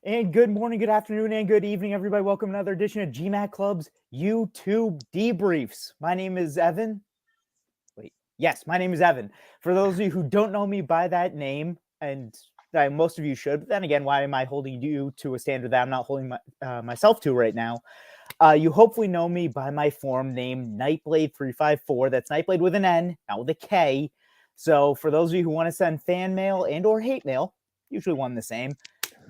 And good morning, good afternoon, and good evening, everybody. Welcome to another edition of GMAT Club's YouTube Debriefs. My name is Evan. Yes, my name is Evan. For those of you who don't know me by that name, and most of you should, but then again, why am I holding you to a standard that I'm not holding myself to right now? You hopefully know me by my form name, Nightblade354. That's Nightblade with an N, not with a K. So for those of you who want to send fan mail and or hate mail, usually one and the same,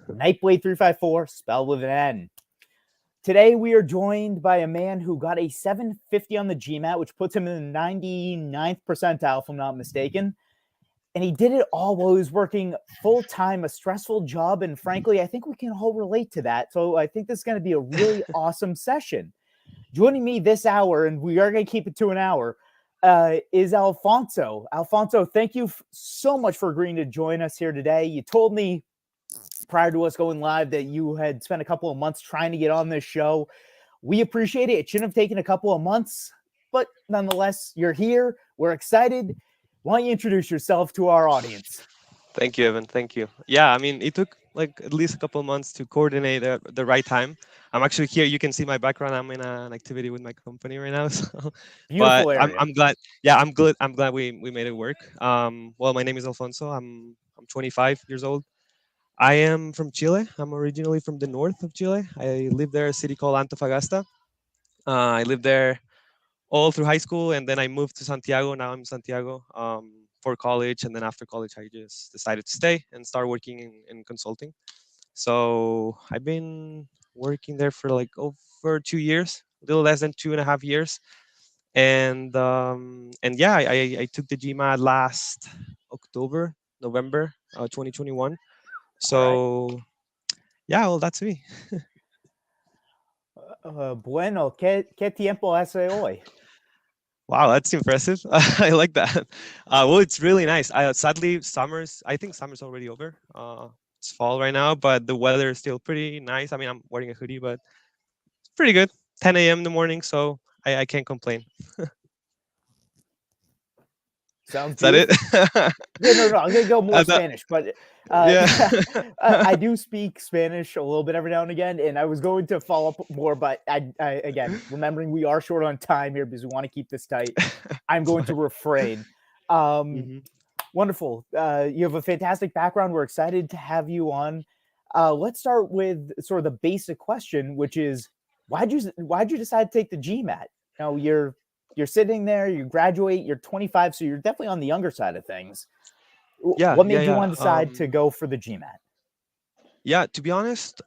Nightblade354, spelled with an N. Today, we are joined by a man who got a 750 on the GMAT, which puts him in the 99th percentile, if I'm not mistaken. And he did it all while he was working full-time, a stressful job. And frankly, I think we can all relate to that. So I think this is going to be a really awesome session. Joining me this hour, and we are going to keep it to an hour, is Alfonso. Alfonso, thank you so much for agreeing to join us here today. You told me prior to us going live that you had spent a couple of months trying to get on this show. We appreciate it. It shouldn't have taken a couple of months, but nonetheless, you're here. We're excited. Why don't you introduce yourself to our audience? Thank you, Evan. Thank you. Yeah, I mean, it took like at least a couple of months to coordinate the right time. I'm actually here. You can see my background. I'm in an activity with my company right now. So, but Beautiful area. I'm glad. Yeah, I'm good. I'm glad we made it work. Well, my name is Alfonso. I'm 25 years old. I am from Chile. I'm originally from the north of Chile. I live there, a city called Antofagasta. I lived there all through high school, and then I moved to Santiago. Now I'm in Santiago for college, and then after college, I just decided to stay and start working in consulting. So I've been working there for like over 2 years, a little less than 2.5 years, and yeah, I took the GMAT last November 2021. All right. So yeah, well, that's me. Bueno, ¿qué tiempo hace hoy? Wow, that's impressive. I like that. Well, it's really nice. Sadly, I think summer's already over. It's fall right now, but the weather is still pretty nice. I mean, I'm wearing a hoodie, but it's pretty good. 10 a.m. in the morning, so I can't complain. Sounds Is that it? beautiful. Yeah, no, I'm going to go more Spanish, but Yeah. I do speak Spanish a little bit every now and again, and I was going to follow up more, but again, remembering we are short on time here because we want to keep this tight, I'm going to refrain. Mhm. Wonderful. You have a fantastic background. We're excited to have you on. Let's start with sort of the basic question, which is why'd you decide to take the GMAT? Now you're sitting there, you graduate, you're 25, so you're definitely on the younger side of things. Yeah, What yeah, made you yeah. want to decide to go for the GMAT? Yeah, to be honest,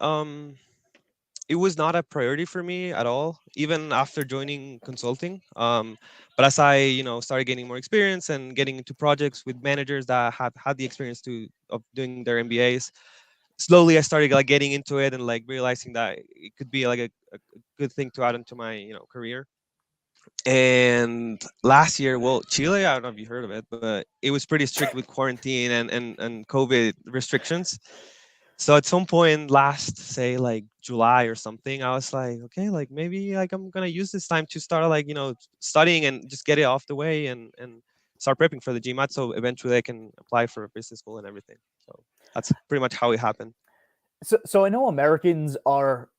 it was not a priority for me at all, even after joining consulting. But as I, started gaining more experience and getting into projects with managers that have had the experience of doing their MBAs, slowly I started like getting into it and like realizing that it could be like a good thing to add into my, career. And last year, well, Chile, I don't know if you heard of it, but it was pretty strict with quarantine and COVID restrictions. So at some point last, say like July or something, I was like, okay, like maybe like I'm gonna use this time to start like studying and just get it off the way and start prepping for the GMAT. So eventually I can apply for a business school and everything. So that's pretty much how it happened. So I know Americans are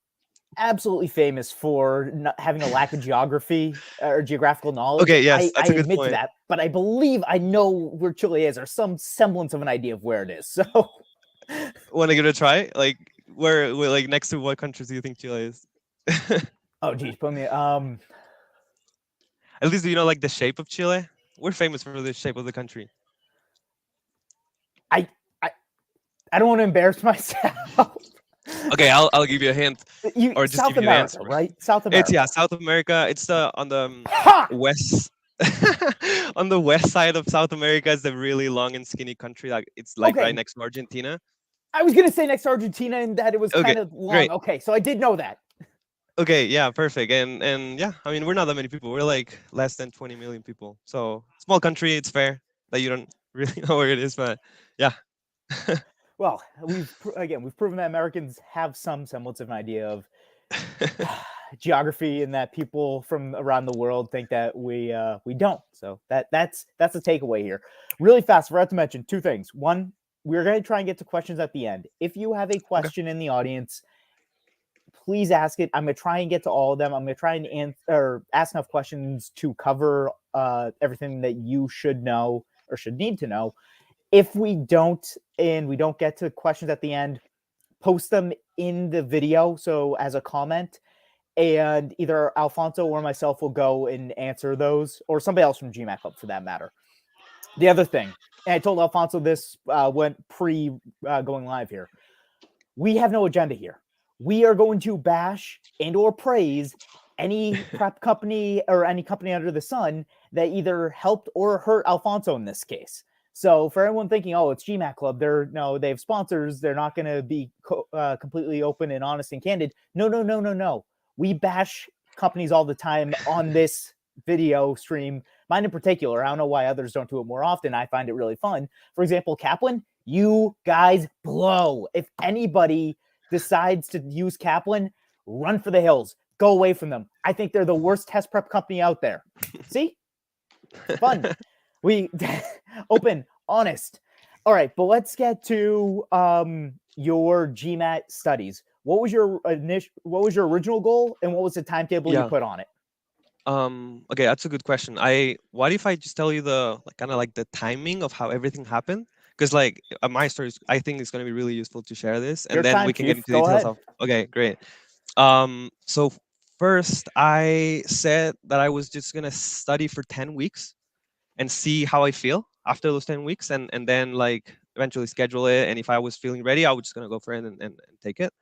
absolutely famous for not having a lack of geography or geographical knowledge. Okay, I, yes, I that's a good admit to point. that, but I believe I know where Chile is or some semblance of an idea of where it is. So, Want to give it a try? Like where like next to what countries do you think Chile is? oh geez, put me. At least do you know like the shape of Chile? We're famous for the shape of the country. I I I don't want to embarrass myself. Okay, I'll give you a hint, You or just South give you the America, answer. right? South It's America. South America. It's on the Ha! west on the west side of South America. Is the really long and skinny country. Like it's like right Okay, next to Argentina. I was gonna say next to Argentina and that it was Okay, kind of long. great. Okay, so I did know that. Okay, yeah, perfect. And yeah, I mean we're not that many people. We're like less than 20 million people. So small country. It's fair that you don't really know where it is, but yeah. Well, we've proven that Americans have some semblance of an idea of geography, and that people from around the world think that we don't. So that's a takeaway here. Really fast, I forgot to mention two things. One, we're going to try and get to questions at the end. If you have a Okay. question in the audience, please ask it. I'm going to try and get to all of them. I'm going to try and ask enough questions to cover everything that you should know or should need to know. If we don't, and we don't get to questions at the end, post them in the video, so as a comment, and either Alfonso or myself will go and answer those, or somebody else from GMAT Club for that matter. The other thing, and I told Alfonso this went pre going live here, we have no agenda here. We are going to bash and or praise any prep company or any company under the sun that either helped or hurt Alfonso in this case. So for everyone thinking, oh, it's GMAT Club, they have sponsors, they're not going to be completely open and honest and candid. No. We bash companies all the time on this video stream. Mine in particular, I don't know why others don't do it more often. I find it really fun. For example, Kaplan, you guys blow. If anybody decides to use Kaplan, run for the hills. Go away from them. I think they're the worst test prep company out there. See? Fun. We open, honest. All right, but let's get to your GMAT studies. What was your original goal, and what was the timetable you put on it? Okay, that's a good question. What if I just tell you the kind of like the timing of how everything happened? Because like my stories, I think it's going to be really useful to share this, and Your then time, we can get Chief. into Go details ahead. of. Okay, great. So first I said that I was just gonna study for 10 weeks and see how I feel after those 10 weeks, and then like eventually schedule it. And if I was feeling ready, I was just gonna go for it and take it.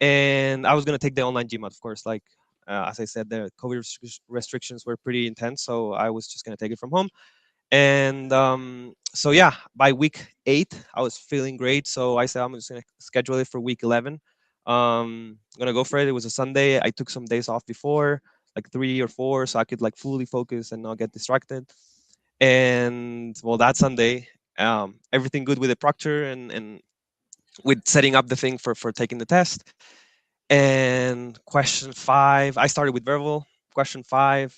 And I was gonna take the online GMAT, of course. Like as I said, the COVID restrictions were pretty intense, so I was just gonna take it from home. And so yeah, by week 8, I was feeling great. So I said I'm just gonna schedule it for week 11. I'm gonna go for it. It was a Sunday. I took some days off before, like 3 or 4, so I could like fully focus and not get distracted. And well, that Sunday, everything good with the proctor and with setting up the thing for taking the test. And question 5, I started with verbal. Question 5,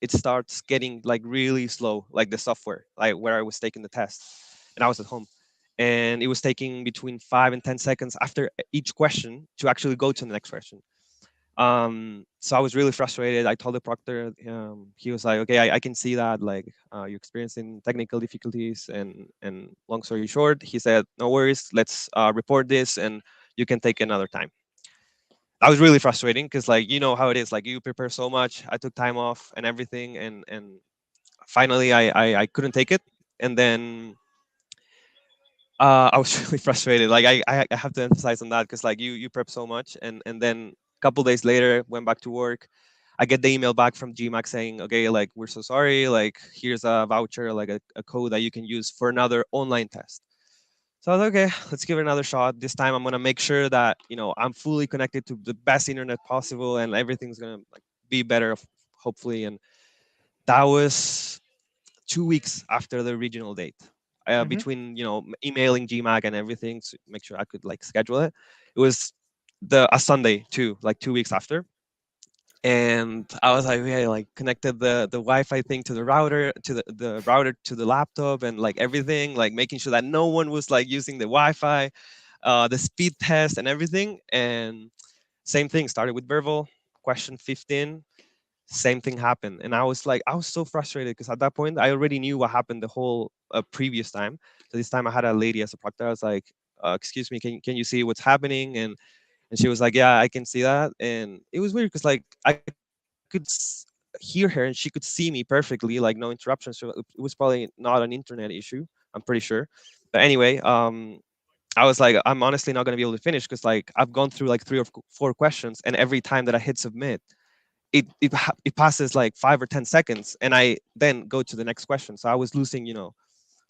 it starts getting like really slow, like the software, like where I was taking the test, and I was at home, and it was taking between 5 and 10 seconds after each question to actually go to the next question. So I was really frustrated. I told the proctor. He was like, okay, I can see that like you're experiencing technical difficulties, and long story short, he said, no worries, let's report this and you can take another time. I was really frustrating because like you know how it is, like you prepare so much. I took time off and everything, and finally I couldn't take it. And then I was really frustrated. Like I have to emphasize on that because like you prep so much, and then a couple days later went back to work. I get the email back from GMAC saying, okay, like we're so sorry, like here's a voucher, like a code that you can use for another online test. So I was like, okay, let's give it another shot. This time I'm gonna make sure that I'm fully connected to the best internet possible, and everything's gonna like be better, hopefully. And that was 2 weeks after the original date. Mm-hmm. Between emailing GMAC and everything to make sure I could like schedule it. It was a Sunday too, like 2 weeks after. And I was like, okay, like connected the Wi-Fi thing to the router, to the router to the laptop, and like everything, like making sure that no one was like using the Wi-Fi, the speed test and everything. And same thing started with verbal. Question 15, same thing happened, and I was so frustrated because at that point I already knew what happened the whole previous time. So this time I had a lady as a proctor. I was like, excuse me, can you see what's happening? And she was like, yeah, I can see that. And it was weird because like I could hear her and she could see me perfectly, like no interruptions. So it was probably not an internet issue, I'm pretty sure. But anyway, I was like, I'm honestly not going to be able to finish because like I've gone through like 3 or 4 questions, and every time that I hit submit, it passes like 5 or 10 seconds, and I then go to the next question. So I was losing,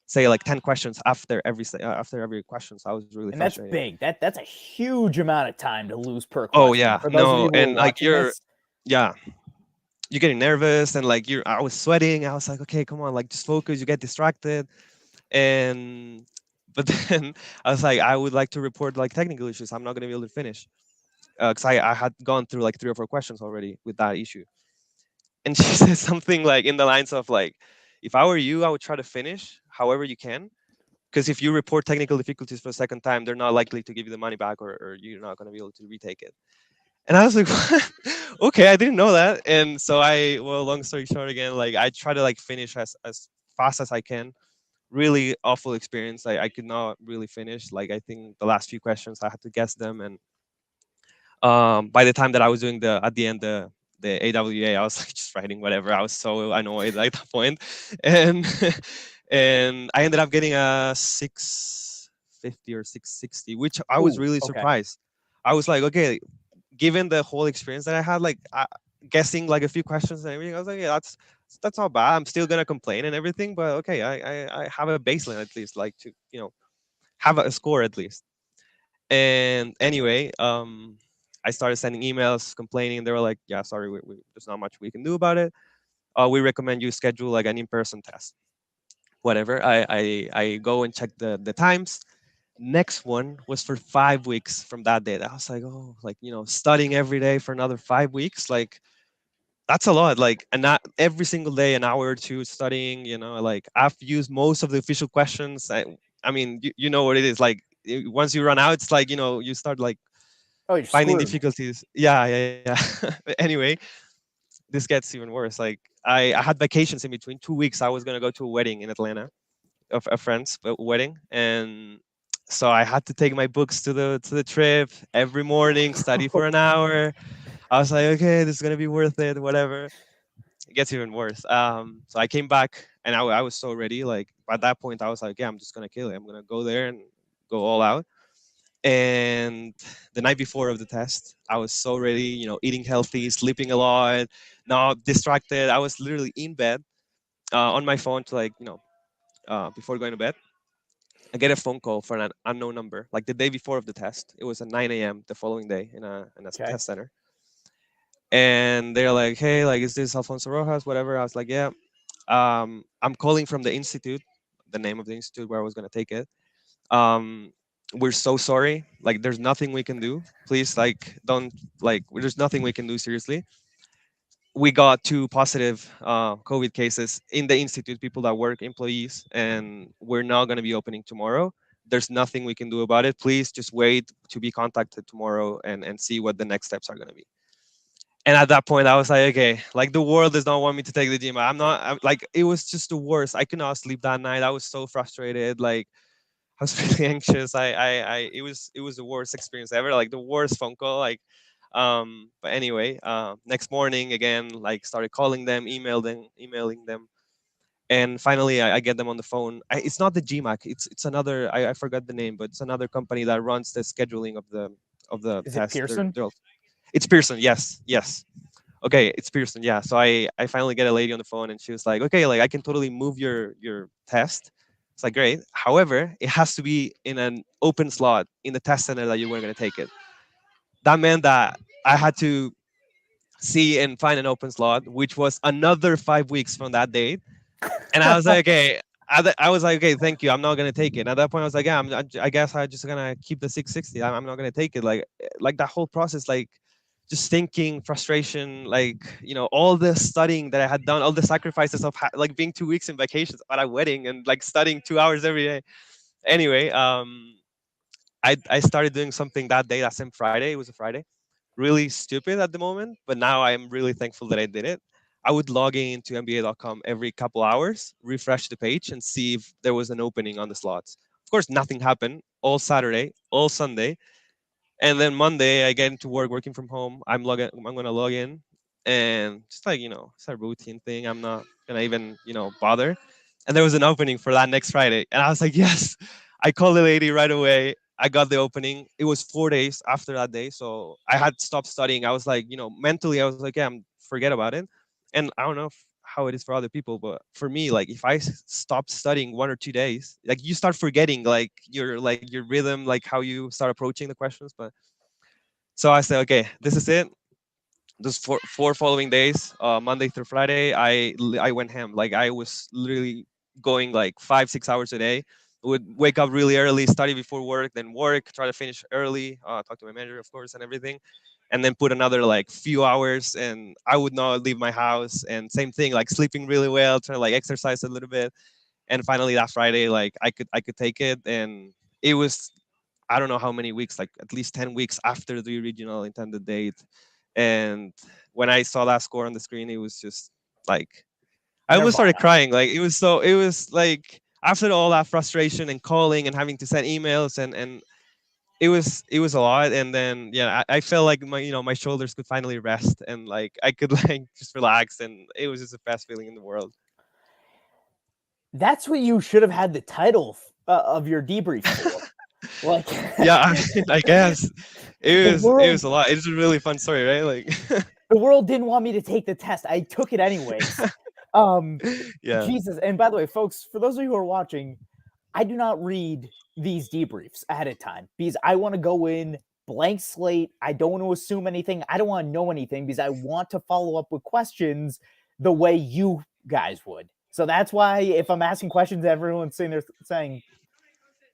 say like 10 questions after every question. So I was really And that's frustrated. big. That's a huge amount of time to lose per Oh question. yeah, For those of no, you who are and like watching this, yeah, you're getting nervous, and like I was sweating. I was like, okay, come on, like just focus. You get distracted, and but then I was like, I would like to report like technical issues. I'm not gonna be able to finish because I had gone through like 3 or 4 questions already with that issue. And she said something like in the lines of like, if I were you, I would try to finish however you can, because if you report technical difficulties for a second time, they're not likely to give you the money back, or you're not going to be able to retake it. And I was like, what? Okay, I didn't know that. And so well, long story short, again, like I try to like finish as fast as I can. Really awful experience. I could not really finish. Like I think the last few questions I had to guess them, and by the time that I was doing at the end the AWA, I was like just writing whatever. I was so annoyed at that point, and and I ended up getting a 650 or 660, which I was Ooh, really okay. surprised. I was like, okay, given the whole experience that I had, like guessing like a few questions and everything, I was like, yeah, that's not bad. I'm still gonna complain and everything, but okay, I have a baseline at least, like to have a score at least. And anyway, I started sending emails complaining. They were like, yeah, sorry, there's not much we can do about it. We recommend you schedule like an in-person test. Whatever. I go and check the times. Next one was for 5 weeks from that date. I was like, oh, like studying every day for another 5 weeks, like that's a lot. Like, and not every single day, an hour or two studying. Like I've used most of the official questions. I mean, you know what it is. Like once you run out, it's like you start like Oh, you're finding screwed. difficulties. Yeah, yeah, yeah. But anyway, this gets even worse. Like I had vacations in between 2 weeks. I was gonna go to a wedding in Atlanta, of a friend's wedding, and so I had to take my books to the trip every morning, study for an hour. I was like, okay, this is gonna be worth it, whatever. It gets even worse. So I came back, and I was so ready. Like at that point, I was like, yeah, I'm just gonna kill it. I'm gonna go there and go all out. And the night before of the test, I was so ready. Eating healthy, sleeping a lot, not distracted. I was literally in bed on my phone to like before going to bed. I get a phone call from an unknown number, like the day before of the test. It was at 9 a.m. the following day in a Okay. test center, and they're like, "Hey, like, is this Alfonso Rojas? Whatever." I was like, "Yeah." I'm calling from the institute, the name of the institute where I was gonna take it. Um, we're so sorry. Like, there's nothing we can do. Please, like, don't like. There's nothing we can do. Seriously, we got two positive COVID cases in the institute, people that work, employees, and we're not going to be opening tomorrow. There's nothing we can do about it. Please just wait to be contacted tomorrow and see what the next steps are going to be. And at that point, I was like, okay, like the world does not want me to take the GMAT. Like, it was just the worst. I could not sleep that night. I was so frustrated. Like, I was really anxious. It was the worst experience ever. Like the worst phone call. Like, but anyway, next morning again, like started calling them, emailing them, and finally I get them on the phone. It's not the GMAC. It's another. I forgot the name, but it's another company that runs the scheduling of the Is it test. Pearson? It's Pearson. Yes, yes. Okay, it's Pearson. Yeah. So I finally get a lady on the phone, and she was like, okay, like I can totally move your test. It's like great. However, it has to be in an open slot in the test center that you were going to take it. That meant that I had to see and find an open slot, which was another 5 weeks from that date. And I was like, okay. I was like, okay, thank you. I'm not gonna take it. At that point, I was like, yeah, I guess I'm just gonna keep the 660. I'm not gonna take it. Like that whole process, like just thinking, frustration, like all the studying that I had done, all the sacrifices of like being 2 weeks in vacations at a wedding and like studying 2 hours every day. Anyway, I started doing something that day, that same Friday. It was a Friday. Really stupid at the moment, but now I'm really thankful that I did it. I would log into MBA.com every couple hours, refresh the page, and see if there was an opening on the slots. Of course, nothing happened all Saturday, all Sunday, and then Monday I get into work, working from home. I'm gonna log in, and just like it's a routine thing. I'm not gonna even bother. And there was an opening for that next Friday, and I was like, yes. I called the lady right away. I got the opening. It was 4 days after that day, so I had stopped studying. I was like, mentally, I was like, yeah, forget about it. And I don't know how it is for other people, but for me, like if I stopped studying 1 or 2 days, like you start forgetting like your rhythm, like how you start approaching the questions. But so I said, okay, this is it. Those four following days, Monday through Friday, I went ham. Like I was literally going like 5-6 hours a day. Would wake up really early, study before work, then work, try to finish early, talk to my manager, of course, and everything, and then put another like few hours. And I would not leave my house. And same thing, like sleeping really well, trying to like exercise a little bit. and finally that Friday, like I could take it, and it was, I don't know how many weeks, like at least 10 weeks after the original intended date. And when I saw that score on the screen, it was just like, I almost started Nirvana. crying. Like it was like after all that frustration and calling and having to send emails, and it was a lot. And then yeah, I felt like my shoulders could finally rest, and like I could like just relax, and it was just the best feeling in the world. That's what you should have had the title of your debrief for. Like, Yeah, I mean, I guess the it was world a lot. It's a really fun story, right? Like the world didn't want me to take the test. I took it anyways. Um, yeah. Jesus. And by the way, folks, for those of you who are watching, I do not read these debriefs ahead of time because I want to go in blank slate. I don't want to assume anything. I don't want to know anything because I want to follow up with questions the way you guys would. So that's why if I'm asking questions, everyone's sitting there saying,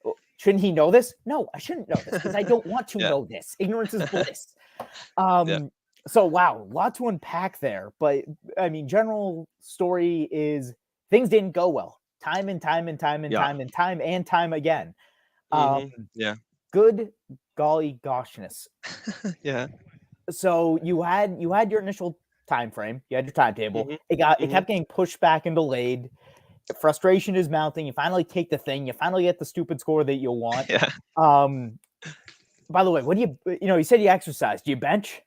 "Oh, shouldn't he know this?" No, I shouldn't know this because I don't want to Yeah. know this. Ignorance is bliss. Yeah. So wow, a lot to unpack there. But I mean, general story is things didn't go well. Time and time and time and Yeah. time and time and time again. Um, Yeah. good golly goshness. Yeah. So you had your initial time frame, you had your timetable. Mhm. It Mhm. kept getting pushed back and delayed. Frustration is mounting. You finally take the thing. You finally get the stupid score that you want. Yeah. Um, by the way, what do you said you exercise? Do you bench?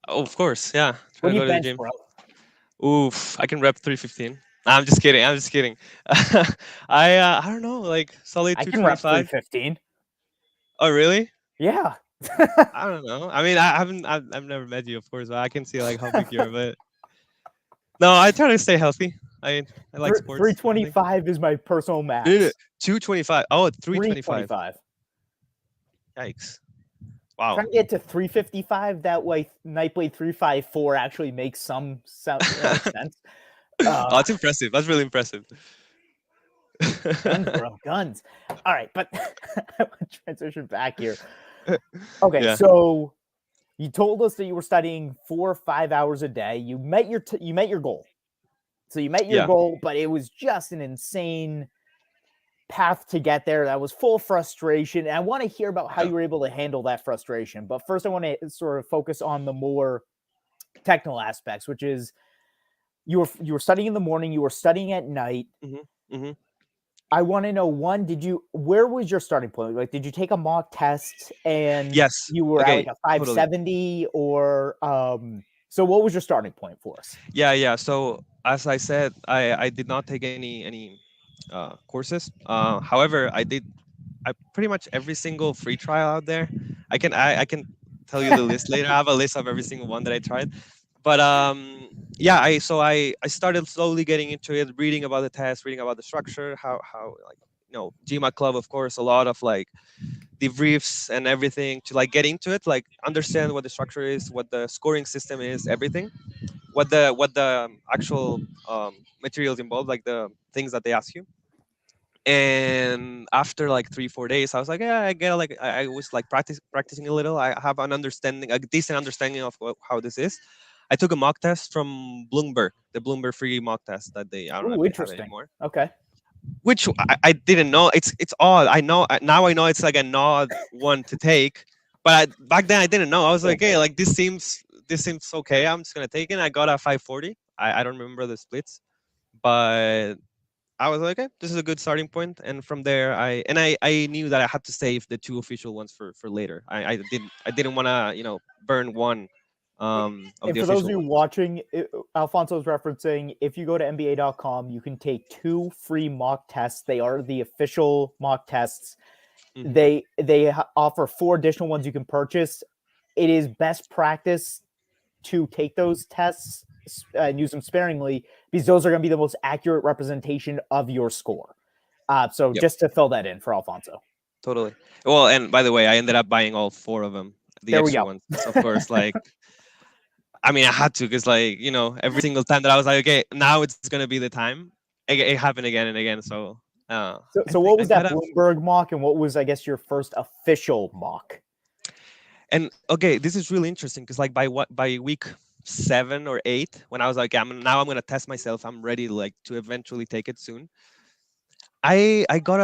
Oh, of course. Yeah. What Try do to you go to the bench, gym. bro? Oof, I can rep 315. I'm just kidding. I'm just kidding. I don't know, like solid I can rep 225. 315. Oh, really? Yeah. I don't know. I mean, I haven't. I've never met you, of course, but I can see like how big you are. But no, I try to stay healthy. I like sports and everything. 325 is my personal No, no, max. 225. Oh, 325. 325. Yikes! Wow. Trying to get to 355. That way, Nightblade 354 actually makes some sense. Oh, that's impressive. That's really impressive. Guns, bro, guns. All right, but I want to transition back here. Okay, Yeah. so you told us that you were studying 4 or 5 hours a day. You met your goal. So you met your Yeah. goal, but it was just an insane path to get there that was full of frustration. And I want to hear about how Yeah. you were able to handle that frustration. But first, I want to sort of focus on the more technical aspects, which is you were studying in the morning, you were studying at night. hmm hmm I want to know, one, where was your starting point? Like, did you take a mock test and Yes. you were at like Okay. a Totally. 570, or so what was your starting point for us? Yeah. Yeah. So as I said, I did not take any courses. However, I pretty much every single free trial out there. I can tell you the list later. I have a list of every single one that I tried. But yeah, I started slowly getting into it, reading about the test, reading about the structure, how like GMAT Club, of course, a lot of like debriefs and everything to like get into it, like understand what the structure is, what the scoring system is, everything, what the actual materials involved, like the things that they ask you. And after like 3 4 days, I was like, yeah, I get it. Like I was like practicing a little. I have an understanding, a decent understanding of how this is. I took a mock test from Bloomberg, the Bloomberg free mock test that I don't know if Ooh, they have it interesting. anymore, Okay. which I didn't know. It's odd. I know now. I know it's like an odd one to take, but back then I didn't know. I was like, hey, like this seems okay. I'm just gonna take it. I got a 540. I don't remember the splits, but I was like, okay, this is a good starting point. And from there, I knew that I had to save the two official ones for later. I didn't want to burn one of And the for those of official you ones. watching, Alfonso is referencing, if you go to NBA.com, you can take 2 free mock tests. They are the official mock tests. hmm They offer 4 additional ones you can purchase. It is best practice to take those tests and use them sparingly because those are going to be the most accurate representation of your score. So Yep, just to fill that in for Alfonso. totally. Well, and by the way, I ended up buying all four of them, the There we extra go. ones, 'cause of course, like I mean, I had to, because like every single time that I was like, okay, now it's gonna be the time. It happened again and again. So So I what was ended that up. Bloomberg mock, and what was, I guess, your first official mock? And okay, this is really interesting because like by week 7 or 8, when I was like, now I'm gonna test myself. I'm ready like to eventually take it soon. I got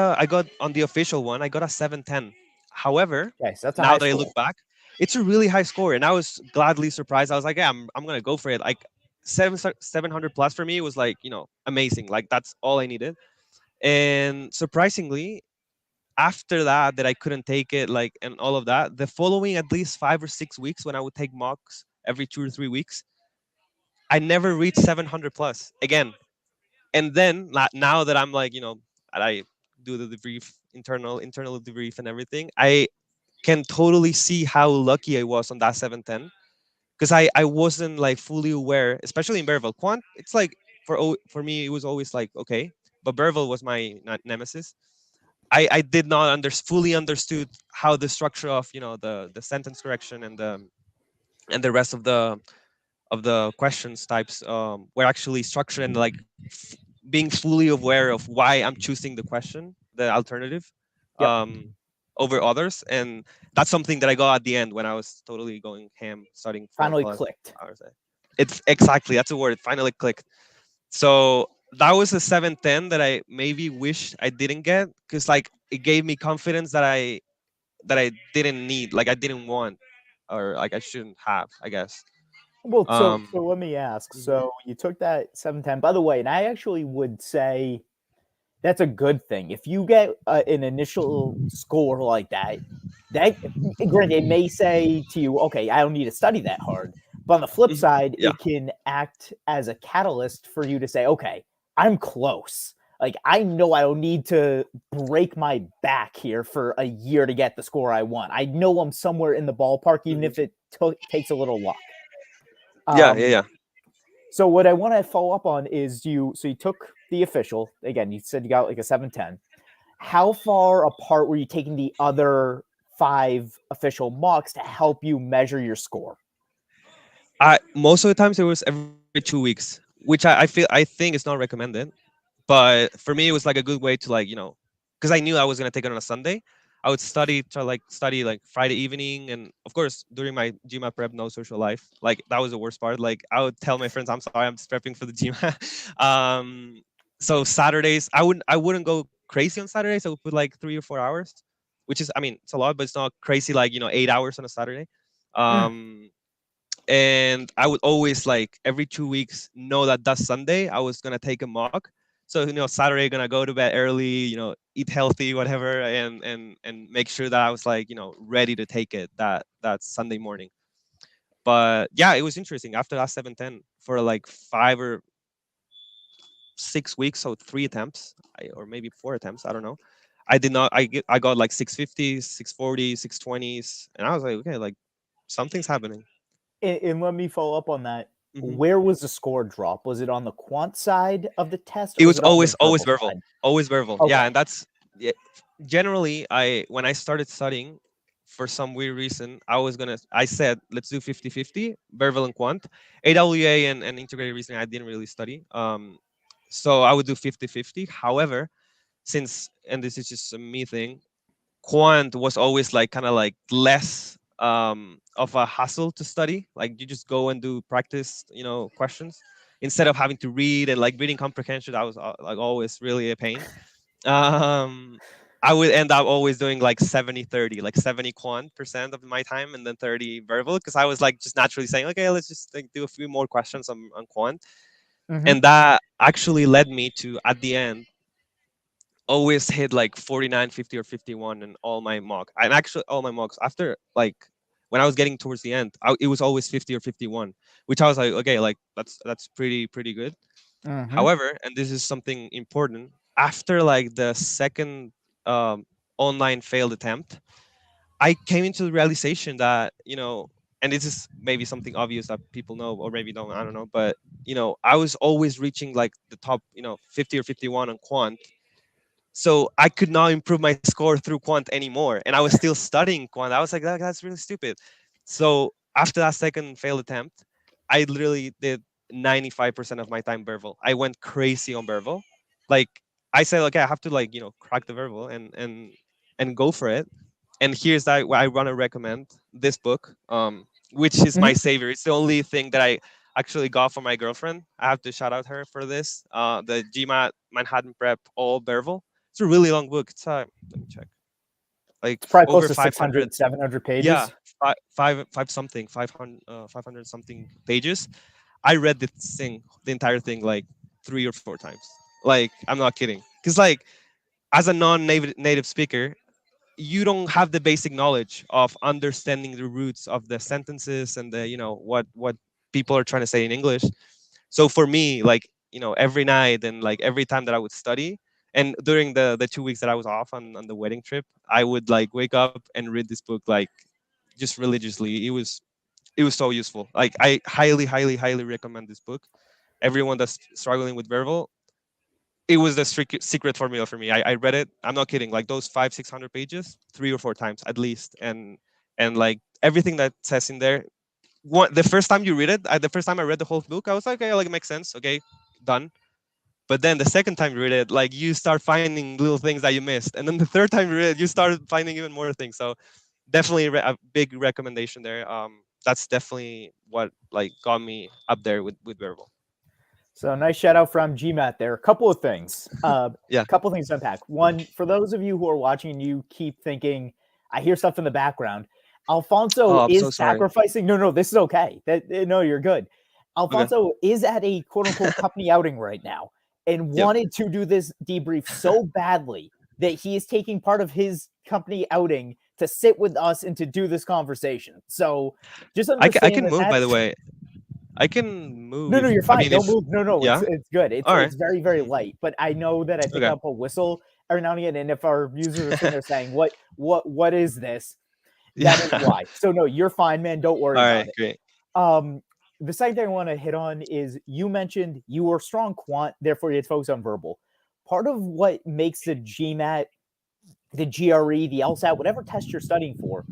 on the official one. I got a 710. However, Okay, so that's a now high that I look score. back, it's a really high score, and I was gladly surprised. I was like, yeah, I'm gonna go for it. Like 700 plus for me was like, amazing. Like that's all I needed. And surprisingly, after that I couldn't take it, like, and all of that, the following at least 5 or 6 weeks, when I would take mocks every 2 or 3 weeks, I never reached 700 plus again. And then now that I'm like, I do the debrief, internal debrief and everything, I can totally see how lucky I was on that 710, because I wasn't like fully aware, especially in Bearville. Quant, it's like, for me it was always like okay, but Bearville was my nemesis. I did not fully understood how the structure of, the sentence correction and the rest of the questions types were actually structured, and like being fully aware of why I'm choosing the question, the alternative, Yep. um, over others. And that's something that I got at the end when I was totally going ham, starting four Finally plus clicked. hours. It's exactly, that's a word. It finally clicked. So that was a 710 that I maybe wish I didn't get, because like it gave me confidence that I didn't need, like I didn't want, or like I shouldn't have, I guess. Well, so Um, so let me ask. mhm. So you took that 710. By the way, and I actually would say that's a good thing. If you get an initial score like that, that granted, it may say to you, okay, I don't need to study that hard. But on the flip Mhm. side, Yeah. it can act as a catalyst for you to say, okay, I'm close. Like, I know I don't need to break my back here for a year to get the score I want. I know I'm somewhere in the ballpark, even Mhm. if it takes a little luck. Yeah, yeah, Um, yeah. so what I want to follow up on is you took the official again. You said you got like a 710. How far apart were you taking the other five official mocks to help you measure your score? I Most of the times it was every 2 weeks, which I think is not recommended. But for me, it was like a good way to, like, because I knew I was gonna take it on a Sunday. I would study like Friday evening, and of course during my GMAT prep, no social life. Like that was the worst part. Like I would tell my friends, "I'm sorry, I'm just prepping for the GMAT." So Saturdays, I wouldn't go crazy on Saturdays. I would put like 3 or 4 hours, which is, I mean, it's a lot, but it's not crazy, like 8 hours on a Saturday. Mm, Um, and I would always, like, every 2 weeks, know that that Sunday I was gonna take a mock. So Saturday gonna go to bed early, eat healthy, whatever, and make sure that I was, like, ready to take it that Sunday morning. But yeah, it was interesting. After that 710, for like 5 or 6 weeks, so 3 attempts, or maybe 4 attempts, I don't know. I did not. I got like 650s, 640s, 620s, and I was like, okay, like something's happening. and let me follow up on that. Mhm. Where was the score drop? Was it on the quant side of the test, or It was was it on the always verbal verbal, side? always verbal. Yeah, Okay. and that's, yeah, generally, I when I started studying, for some weird reason, I said let's do 50-50, verbal and quant. AWA and integrated reasoning I didn't really study. So I would do 50-50. However, since, and this is just a me thing, quant was always like kind of like less of a hassle to study. Like you just go and do practice, questions, instead of having to read, and like reading comprehension. That was like always really a pain. Um, I would end up always doing like 70-30, like 70 quant percent of my time, and then 30 verbal, because I was like just naturally saying, okay, let's just like do a few more questions on quant. Mm-hmm. And that actually led me to, at the end, always hit like 49, 50, or 51 in all my mock. And actually, all my mocks, after, like, when I was getting towards the end, it was always 50 or 51, which I was like, okay, like that's pretty good. Mm-hmm. However, and this is something important, after like the second um, online failed attempt, I came into the realization that, and this is maybe something obvious that people know, or maybe don't, I don't know, but I was always reaching like the top, 50 or 51 on quant. So I could not improve my score through quant anymore, and I was still studying quant. I was like, that's really stupid. So after that second failed attempt, I literally did 95% of my time verbal. I went crazy on verbal. Like, I said, okay, I have to, like, crack the verbal, and go for it. And here's that why I want to recommend this book, which is my Mm-hmm. savior. It's the only thing that I actually got for my girlfriend. I have to shout out her for this. The GMAT Manhattan Prep All Verbal. It's It's a really long book. It's let me check, like It's probably close over to 500. 600, 700 Yeah, pages. five something, 500, 500 something pages. I read this thing, the entire thing, like 3 or 4 times. Like, I'm not kidding. Because, like, as a non-native speaker, you don't have the basic knowledge of understanding the roots of the sentences and the, what people are trying to say in English. So for me, like, every night and like every time that I would study, and during the 2 weeks that I was off on the wedding trip, I would like wake up and read this book like just religiously. It was so useful. Like, I highly, highly, highly recommend this book. Everyone that's struggling with verbal, it was the secret formula for me. I read it. I'm not kidding. Like those 500-600 pages, 3 or 4 times at least, and like everything that says in there. The first time you read it, the first time I read the whole book, I was like, okay, like it makes sense. Okay, done. But then the second time you read it, like you start finding little things that you missed, and then the third time you read it, you start finding even more things. So definitely a big recommendation there. That's definitely what like got me up there with verbal. So nice shout out from GMAT there. A couple of things. Yeah. Couple things to unpack. One, for those of you who are watching and you keep thinking, I hear stuff in the background. Alfonso Oh, I'm so is sorry. sacrificing. No, this is okay. No, you're good. Okay. Alfonso is at a quote unquote company outing right now and Yep. wanted to do this debrief so badly that he is taking part of his company outing to sit with us and to do this conversation. So just I understand can that move, by the that's way. I can move no, if you're I fine. mean Don't if move. No, yeah. it's good. All right. It's very very Mhm. light. But I know that I pick Okay. up a whistle every now and again, and if our users are sitting there saying, what is this?" That is Yeah. why. So no, you're fine, man. Don't worry All about right. it. Great. Um, the second thing I want to hit on is you mentioned you were strong quant, therefore you had to focus on verbal. Part of what makes the GMAT, the GRE, the LSAT, whatever test you're studying for,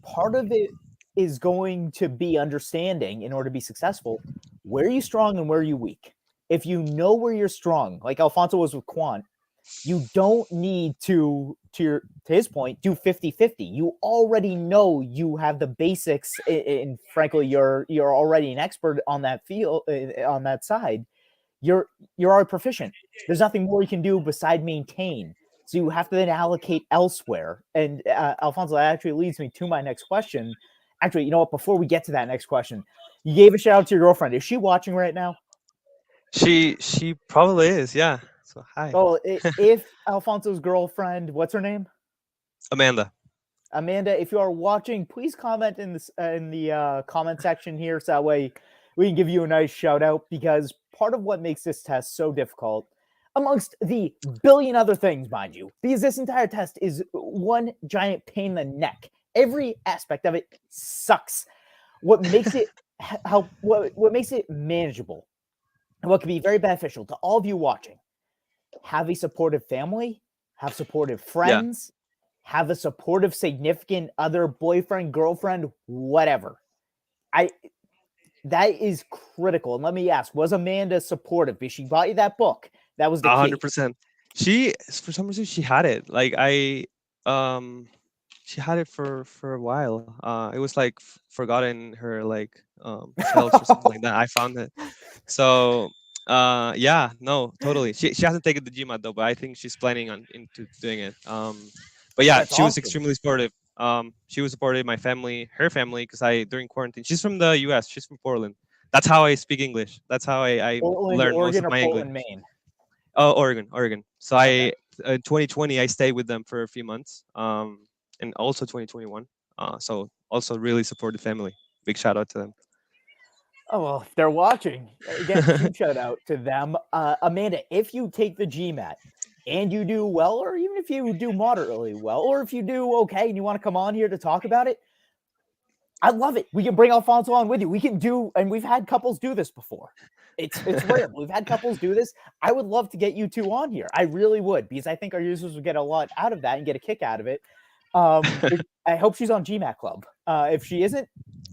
part of it is going to be understanding in order to be successful where are you strong and where are you weak. If you know where you're strong, like Alfonso was with quant, you don't need to his point do 50-50. You already know you have the basics, and frankly you're already an expert on that field, on that side. You're already proficient. There's nothing more you can do beside maintain. So you have to then allocate elsewhere. And Alfonso, that actually leads me to my next question. Actually, you know what? Before we get to that next question, you gave a shout out to your girlfriend. Is she watching right now? She probably is. Yeah. So hi, Well, if Alfonso's girlfriend, what's her name? Amanda. Amanda, if you are watching, please comment in the comment section here, so that way we can give you a nice shout out. Because part of what makes this test so difficult, amongst the billion other things, mind you, because this entire test is one giant pain in the neck. Every aspect of it sucks. What makes it what makes it manageable and what can be very beneficial to all of you watching: have a supportive family, have supportive Yeah. friends, have a supportive significant other, boyfriend, girlfriend, whatever. I That is critical. And let me ask, was Amanda supportive? Because she bought you that book. That was the key. 100%. She, for some reason, she had it. Like um, she had it for a while. It was like forgotten her like shelves or something like that. I found it. So yeah, no, totally. She hasn't taken the GMAT though, but I think she's planning on into doing it. But yeah, That's she was awesome. extremely supportive. She was supportive, my family, her family, because I during quarantine. She's from the U.S. She's from Portland. That's how I speak English. That's how I Portland, learned most Oregon, of or my English. Portland, Maine? Oh, Oregon. So Okay. I in 2020 I stayed with them for a few months. And also 2021. So also really supportive family. Big shout out to Oh, well, if they're watching, again, them. huge shout out to them. Amanda, if you take the GMAT and you do well, or even if you do moderately well, or if you do okay and you want to come on here to talk about it, I love it. We can bring Alfonso on with you. We can do, and we've had couples do this before. It's rare. We've had couples do this. I would love to get you two on here. I really would, because I think our users would get a lot out of that and get a kick out of it. I hope she's on GMAT Club. If she isn't,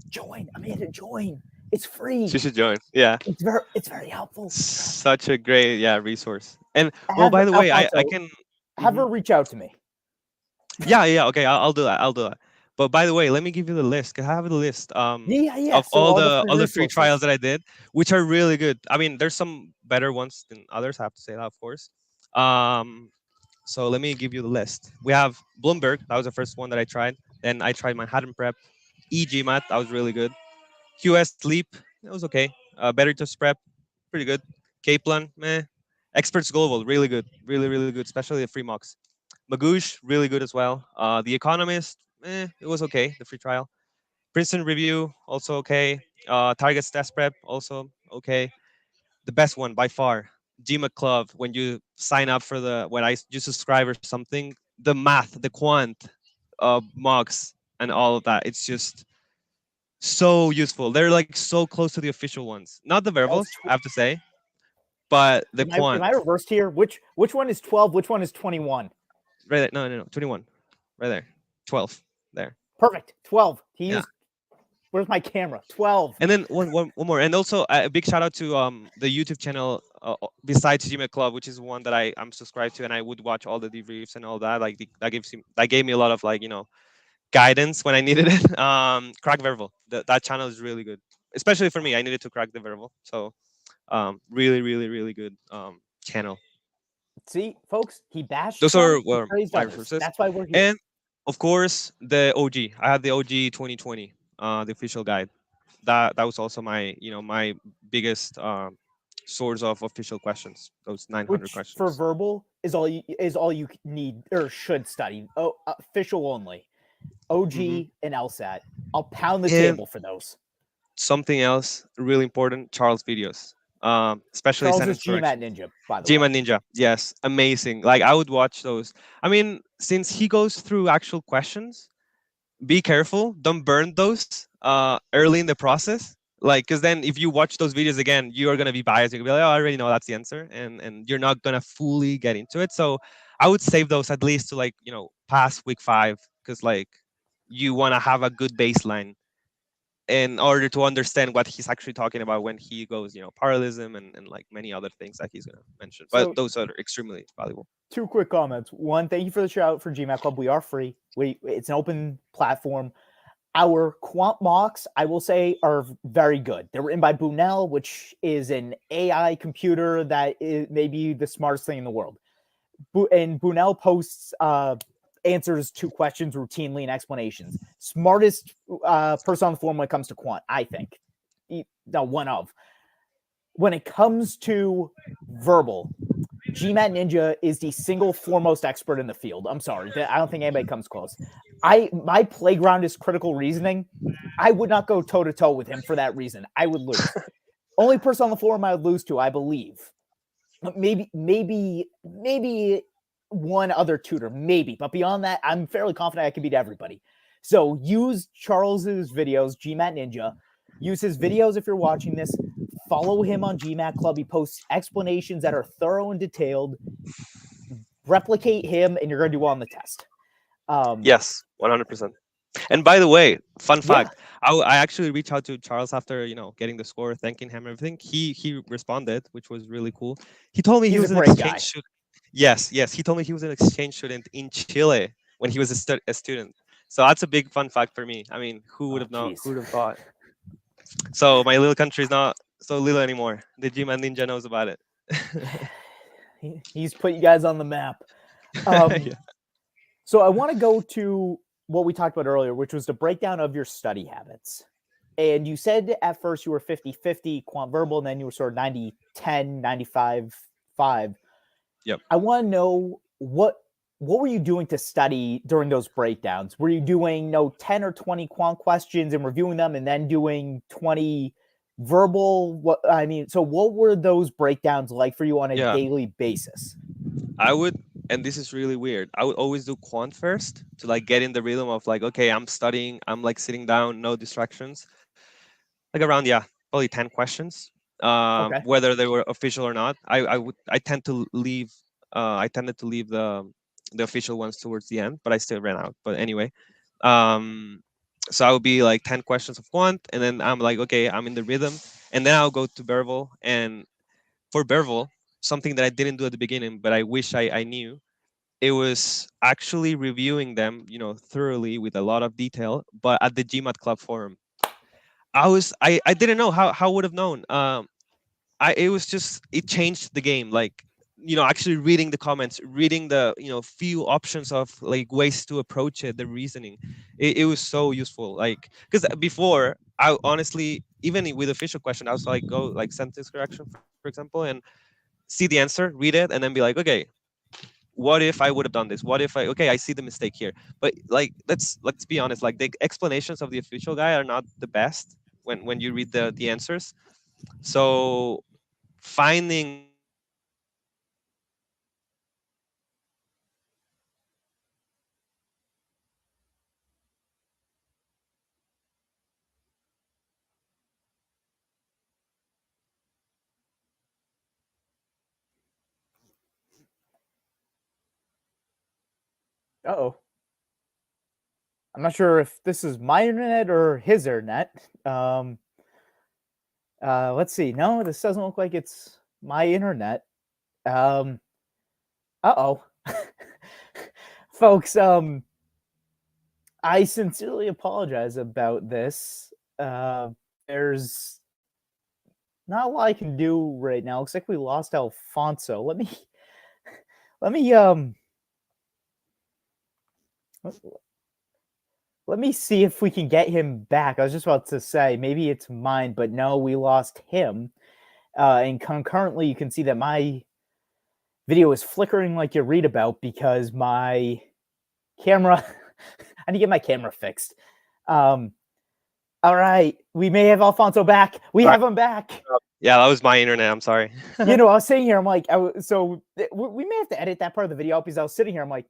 join. Amanda, join. It's free. She should join. Yeah. It's very helpful. Such a great, yeah, resource. And well, Have by the way, I Alfonso can. have her Mhm. reach out to me. Yeah. Okay, I'll do that. I'll do that. But by the way, let me give you the list. 'Cause I have the list Yeah. of So all the free all the free trials resources. that I did, which are really good. I mean, there's some better ones than others. I have to say that, of course. Um, So let me give you the list. We have Bloomberg. That was the first one that I tried. Then I tried Manhattan Prep. EGMAT. That was really good. QS Leap. That was okay. Better to Prep. Pretty good. Kaplan. Meh. Experts Global. Really good. Really, really good. Especially the free mocks. Magoosh. Really good as well. The Economist. It was okay. The free trial. Princeton Review. Also okay. Targets Test Prep. Also okay. The best one by far, GMAT Club. When you sign up for you subscribe or something, the math, the quant, mocks, and all of that. It's just so useful. They're like so close to the official ones. Not the verbals, That's I have to say, but the am I quant. reversed here? Which one is 12? Which one is 21? Right there. No, no, no. 21. Right there. 12. There. Perfect. 12. He Yeah. used where's my camera? 12. And then one more, and also a big shout out to the YouTube channel besides GMAT Club, which is one that I'm subscribed to, and I would watch all the debriefs and all that. Like that gave me a lot of like guidance when I needed it. Crack Verbal, that channel is really good, especially for me. I needed to crack the verbal, so really, really, really good channel. See, folks, he bashed Those some, are he well, praised my others. resources, That's why we're here. and of course the OG. I had the OG 2020, the official guide. That was also my my biggest source of official questions. Those 900 Which for questions. verbal is all you need or should study. Oh, official only. Hmm. OG and LSAT. I'll pound the And table for those. something else really important: Charles videos, especially Charles is sentence GMAT corrections. Ninja, by the way. GMAT Ninja, yes, amazing. Like I would watch those. I mean, since he goes through actual questions, be careful, don't burn those early in the process, like because then if you watch those videos again, you are going to be biased. You're going to be like, oh, I already know that's the answer, and you're not going to fully get into it. So I would save those at least to like past week 5, because like you want to have a good baseline in order to understand what he's actually talking about when he goes parallelism and like many other things that he's going to mention, but So those are extremely valuable. two quick comments. One, thank you for the shout out for GMAT Club. We are free. It's an open platform. Our quant mocks, I will say, are very good. They're written by Bunel, which is an AI computer that is maybe the smartest thing in the world. And Bunel posts answers to questions routinely and explanations. Smartest person on the forum when it comes to quant, I think. No, one of. When it comes to verbal, GMAT Ninja is the single foremost expert in the field. I'm sorry, I don't think anybody comes close. My playground is critical reasoning. I would not go toe to toe with him for that reason. I would lose. Only person on the forum I would lose to, I believe. Maybe one other tutor, maybe. But beyond that, I'm fairly confident I can beat everybody. So use Charles's videos, GMAT Ninja. Use his videos if you're watching this. Follow him on GMAT Club. He posts explanations that are thorough and detailed. Replicate him, and you're going to do well on the test. Yes, 100%. And by the way, fun Yeah, fact, I actually reached out to Charles after getting the score, thanking him and everything. He responded, which was really cool. He told me he he's a was an great guy. exchange student. Yes, yes, he told me he was an exchange student in Chile when he was a student. So that's a big fun fact for me. I mean, who would Oh, have known? jeez. Who would have thought? So my little country is not so little anymore. The GMAT Ninja knows about it. He's put you guys on the map. Yeah. So I want to go to what we talked about earlier, which was the breakdown of your study habits. And you said at first you were 50-50 quant verbal, and then you were sort of 90-10, 95-5. Yep. I want to know what were you doing to study during those breakdowns? Were you doing 10 or 20 quant questions and reviewing them and then doing 20 verbal? So what were those breakdowns like for you on a daily basis? I would, and this is really weird, I would always do quant first to like get in the rhythm of like, okay, I'm studying, I'm like sitting down, no distractions. Like around, probably 10 questions. Okay. Whether they were official or not. I tend to leave I tended to leave the official ones towards the end, but I still ran out. But anyway. So I would be like 10 questions of quant, and then I'm like, okay, I'm in the rhythm. And then I'll go to Bervel. And for Bervel, something that I didn't do at the beginning, but I wish I knew, it was actually reviewing them, thoroughly with a lot of detail, but at the GMAT Club forum. I didn't know how would have known. It was just, it changed the game. Like actually reading the comments, reading the few options of like ways to approach it, the reasoning. It was so useful, like, because before I honestly, even with official question, I was like, go like sentence correction, for example, and see the answer, read it, and then be like, okay, what if I would have done this? What if I see the mistake here? But like, let's be honest, like the explanations of the official guy are not the best when you read the answers. So finding like explanations of the official guy and reading the answers is Uh-oh. I'm not sure if this is my internet or his internet. Let's see. No, this doesn't look like it's my internet. Uh-oh. Folks, I sincerely apologize about this. There's not a lot I can do right now. Looks like we lost Alfonso. Let me see if we can get him back. I was just about to say maybe it's mine, but no, we lost him. And concurrently, you can see that my video is flickering like you read about because my camera, I need to get my camera fixed. All right, we may have Alfonso back. We have him back. Yeah, that was my internet. I'm sorry. I was sitting here. I'm like, so we may have to edit that part of the video because I was sitting here. I'm like,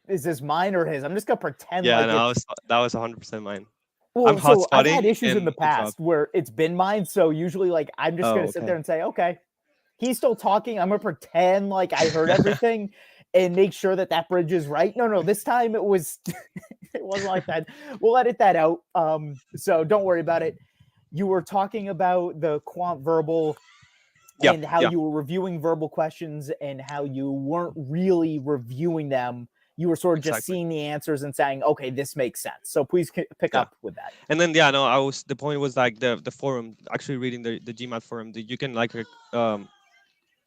is this mine or his? I'm just gonna pretend. Yeah, like no, that was 100% mine. Well, I'm so I've had hotspotting issues in the past where it's been mine. So usually, like, I'm just gonna sit there and say, okay, he's still talking. I'm gonna pretend like I heard everything and make sure that that bridge is right. No, this time it was it wasn't like that. We'll edit that out. So don't worry about it. You were talking about the quant verbal and how you were reviewing verbal questions and how you weren't really reviewing them. You were sort of just seeing the answers and saying, okay, this makes sense. So please pick up with that. And then, the point was like the forum, actually reading the GMAT forum, that you can like,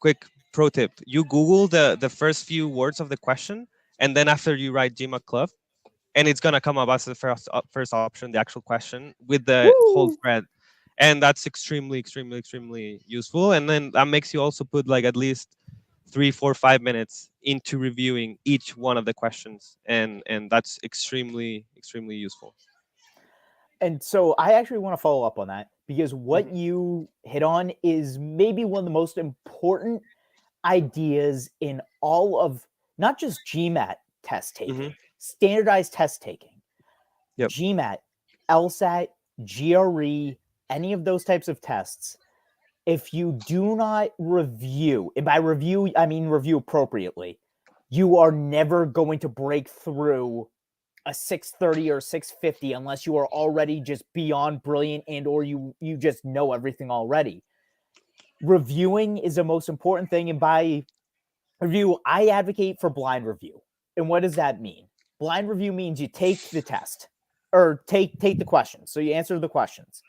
quick pro tip. You Google the first few words of the question, and then after you write GMAT Club, and it's going to come up as the first option, the actual question with the whole thread. And that's extremely, extremely, extremely useful. And then that makes you also put like at least 3, 4, 5 minutes into reviewing each one of the questions, and that's extremely, extremely useful. And so I actually want to follow up on that because what you hit on is maybe one of the most important ideas in all of not just GMAT test taking, standardized test taking, GMAT, LSAT, GRE, any of those types of tests. If you do not review, and by review, I mean review appropriately, you are never going to break through a 630 or 650 unless you are already just beyond brilliant and or you just know everything already. Reviewing is the most important thing. And by review, I advocate for blind review. And what does that mean? Blind review means you take the test or take the questions. So you answer the questions.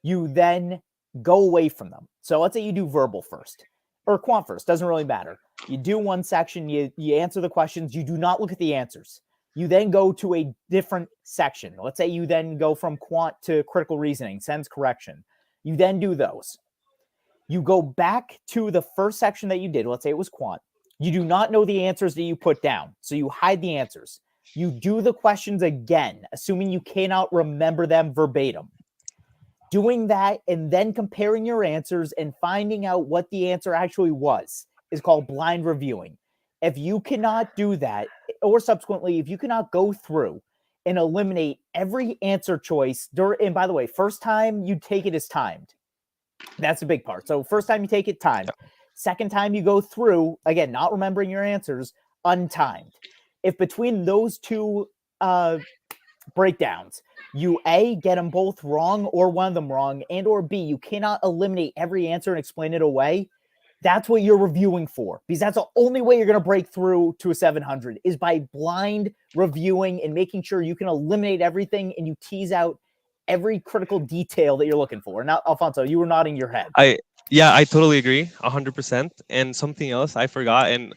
You then go away from them. So let's say you do verbal first or quant first, doesn't really matter. You do one section, you answer the questions, you do not look at the answers. You then go to a different section. Let's say you then go from quant to critical reasoning, sentence correction. You then do those. You go back to the first section that you did. Let's say it was quant. You do not know the answers that you put down. So you hide the answers. You do the questions again, assuming you cannot remember them verbatim. Doing that and then comparing your answers and finding out what the answer actually was is called blind reviewing. If you cannot do that, or subsequently, if you cannot go through and eliminate every answer choice, and by the way, first time you take it is timed. That's a big part. So first time you take it, timed. Second time you go through, again, not remembering your answers, untimed. If between those two breakdowns, you A, get them both wrong or one of them wrong, and or B, you cannot eliminate every answer and explain it away, that's what you're reviewing for, because that's the only way you're going to break through to a 700 is by blind reviewing and making sure you can eliminate everything and you tease out every critical detail that you're looking for. Now, Alfonso, you were nodding your head. Yeah, I totally agree, 100%. And something else I forgot, and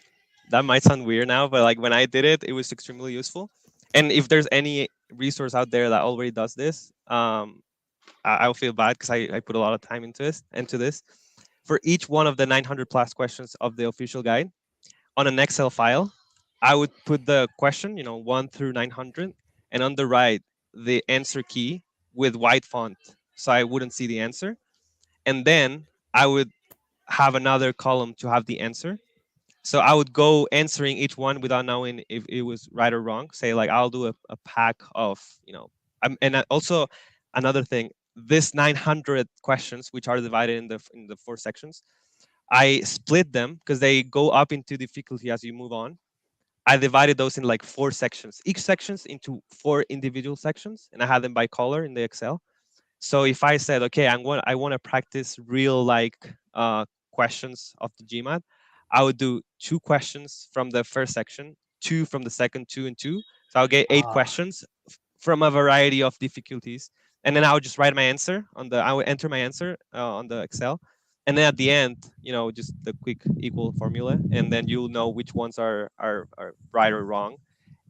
that might sound weird now, but like when I did it, it was extremely useful. And if there's any resource out there that already does this, I'll feel bad because I put a lot of time into this. For each one of the 900 plus questions of the official guide on an Excel file, I would put the question, 1 through 900, and on the right, the answer key with white font, so I wouldn't see the answer. And then I would have another column to have the answer. So I would go answering each one without knowing if it was right or wrong. Say like I'll do a pack of, also another thing, this 900 questions, which are divided in the four sections, I split them because they go up into difficulty as you move on. I divided those in like four sections, each sections into four individual sections, and I had them by color in the Excel. So if I said, okay, I want to practice real like questions of the GMAT, I would do two questions from the first section, two from the second, two and two. So I'll get eight Ah, questions from a variety of difficulties, and then I would just write my answer on the. I would enter my answer on the Excel, and then at the end, just the quick equal formula, and then you'll know which ones are right or wrong,